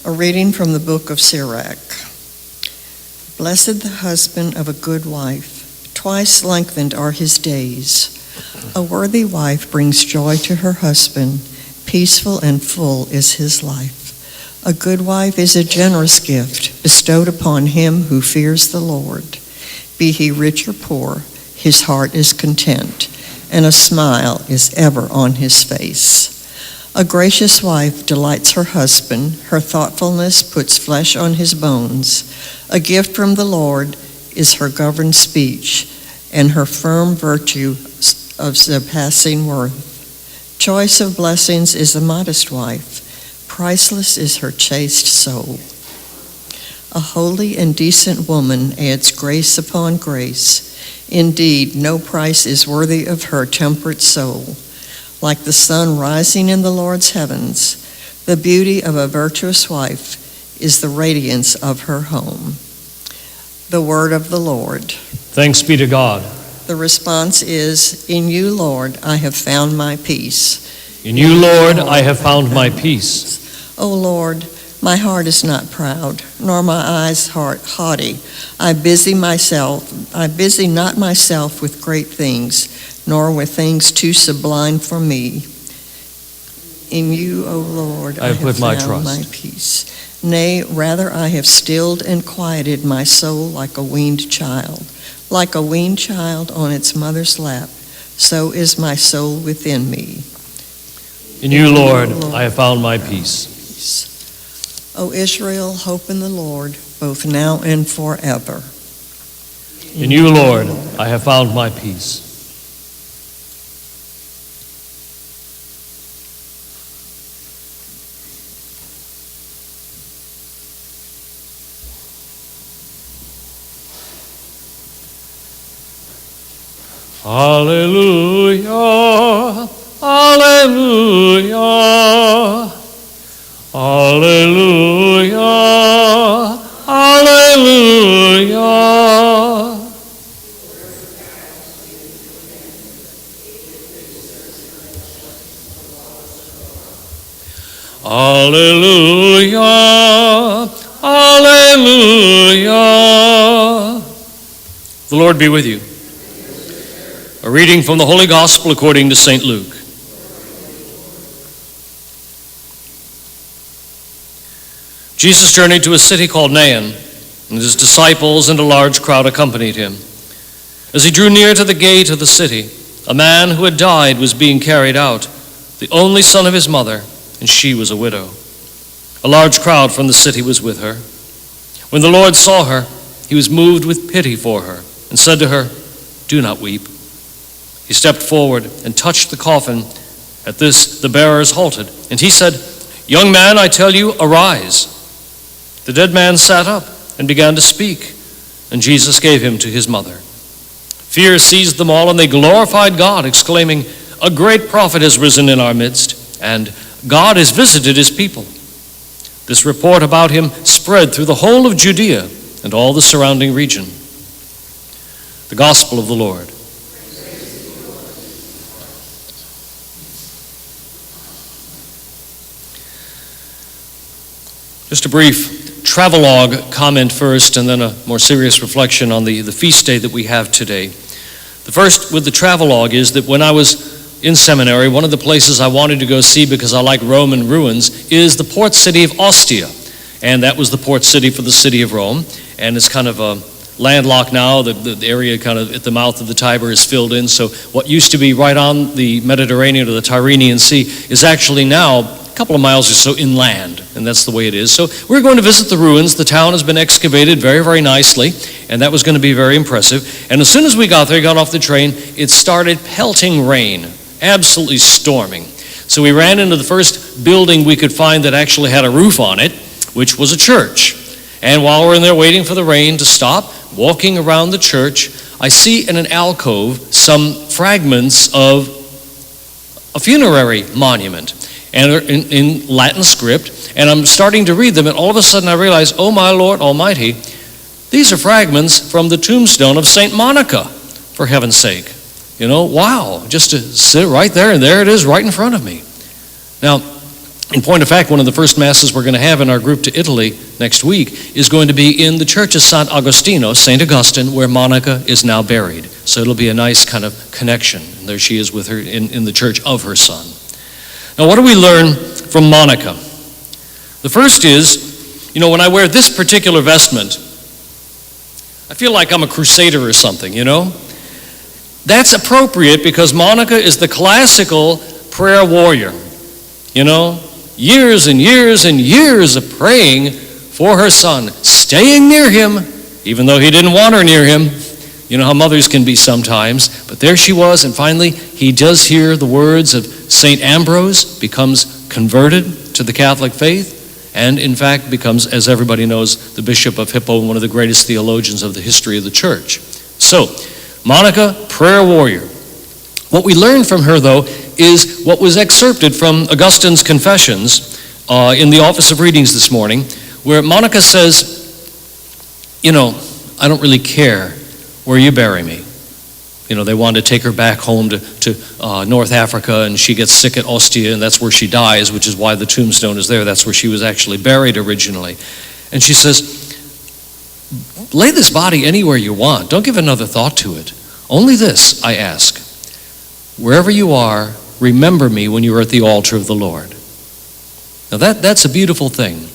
A reading from the book of Sirach. Blessed the husband of a good wife, twice lengthened are his days. A worthy wife brings joy to her husband, peaceful and full is his life. A good wife is a generous gift bestowed upon him who fears the Lord. Be he rich or poor, his heart is content, and a smile is ever on his face. A gracious wife delights her husband, her thoughtfulness puts flesh on his bones. A gift from the Lord is her governed speech, and her firm virtue of surpassing worth. Choice of blessings is a modest wife, priceless is her chaste soul. A holy and decent woman adds grace upon grace. Indeed, no price is worthy of her temperate soul. Like the sun rising in the Lord's heavens, the beauty of a virtuous wife is the radiance of her home. The word of the Lord. Thanks be to God. The response is, in you, Lord, I have found my peace. In you, Lord, I have found my peace. O Lord, my heart is not proud, nor my eyes haughty. I busy not myself with great things, nor with things too sublime for me. In you, O Lord, I have put my found trust. my peace. Nay, rather I have stilled and quieted my soul like a weaned child. Like a weaned child on its mother's lap, so is my soul within me. In you, Lord, I have found my peace. O Israel, hope in the Lord, both now and forever. In you, Lord, I have found my peace. Hallelujah, hallelujah, hallelujah, hallelujah. Hallelujah, hallelujah. The Lord be with you. A reading from the Holy Gospel according to St. Luke. Jesus journeyed to a city called Nain, and his disciples and a large crowd accompanied him. As he drew near to the gate of the city, a man who had died was being carried out, the only son of his mother, and she was a widow. A large crowd from the city was with her. When the Lord saw her, he was moved with pity for her, and said to her, "Do not weep." He stepped forward and touched the coffin. At this, the bearers halted, and he said, "Young man, I tell you, arise." The dead man sat up and began to speak, and Jesus gave him to his mother. Fear seized them all, and they glorified God, exclaiming, "A great prophet has risen in our midst, and God has visited his people." This report about him spread through the whole of Judea and all the surrounding region. The Gospel of the Lord. Just a brief travelogue comment first, and then a more serious reflection on the feast day that we have today. The first with the travelogue is that when I was in seminary, one of the places I wanted to go see because I like Roman ruins is the port city of Ostia. And that was the port city for the city of Rome. And it's kind of landlocked now. The area kind of at the mouth of the Tiber is filled in. So what used to be right on the Mediterranean or the Tyrrhenian Sea is actually now a couple of miles or so inland, and that's the way it is. So we're going to visit the ruins. The town has been excavated very, very nicely, and that was going to be very impressive. And as soon as we got there, got off the train, it started pelting rain, absolutely storming. So we ran into the first building we could find that actually had a roof on it, which was a church. And while we're in there waiting for the rain to stop, walking around the church, I see in an alcove some fragments of a funerary monument, and they're in Latin script, and I'm starting to read them, and all of a sudden I realize, oh my Lord Almighty, these are fragments from the tombstone of St. Monica, for heaven's sake. You know, wow, just to sit right there, and there it is right in front of me. Now, In point of fact, one of the first masses we're going to have in our group to Italy next week is going to be in the church of St. Agostino, St. Augustine, where Monica is now buried. So it'll be a nice kind of connection. And there she is with her in the church of her son. Now, what do we learn from Monica? The first is, when I wear this particular vestment, I feel like I'm a crusader or something, That's appropriate because Monica is the classical prayer warrior. Years and years and years of praying for her son, staying near him, even though he didn't want her near him. You know how mothers can be sometimes. But there she was, and finally he does hear the words of St. Ambrose, becomes converted to the Catholic faith, and in fact becomes, as everybody knows, the Bishop of Hippo, one of the greatest theologians of the history of the church. So, Monica, prayer warrior. What we learn from her, though, is what was excerpted from Augustine's Confessions in the Office of Readings this morning, where Monica says, I don't really care where you bury me. They wanted to take her back home to North Africa, and she gets sick at Ostia, and that's where she dies, which is why the tombstone is there. That's where she was actually buried originally. And she says, lay this body anywhere you want. Don't give another thought to it. Only this, I ask. Wherever you are, remember me when you are at the altar of the Lord. Now that's a beautiful thing.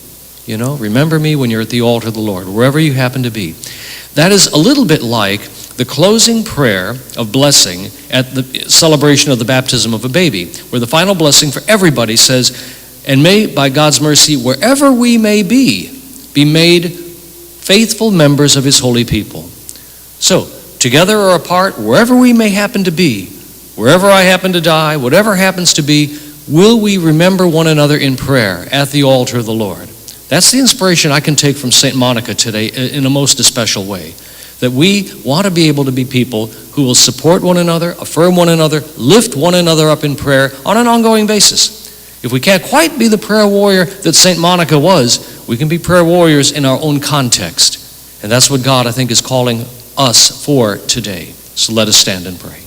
Remember me when you're at the altar of the Lord, wherever you happen to be. That is a little bit like the closing prayer of blessing at the celebration of the baptism of a baby, where the final blessing for everybody says, and may, by God's mercy, wherever we may be made faithful members of his holy people. So, together or apart, wherever we may happen to be, wherever I happen to die, whatever happens to be, will we remember one another in prayer at the altar of the Lord? That's the inspiration I can take from St. Monica today in a most special way. That we want to be able to be people who will support one another, affirm one another, lift one another up in prayer on an ongoing basis. If we can't quite be the prayer warrior that St. Monica was, we can be prayer warriors in our own context. And that's what God, I think, is calling us for today. So let us stand and pray.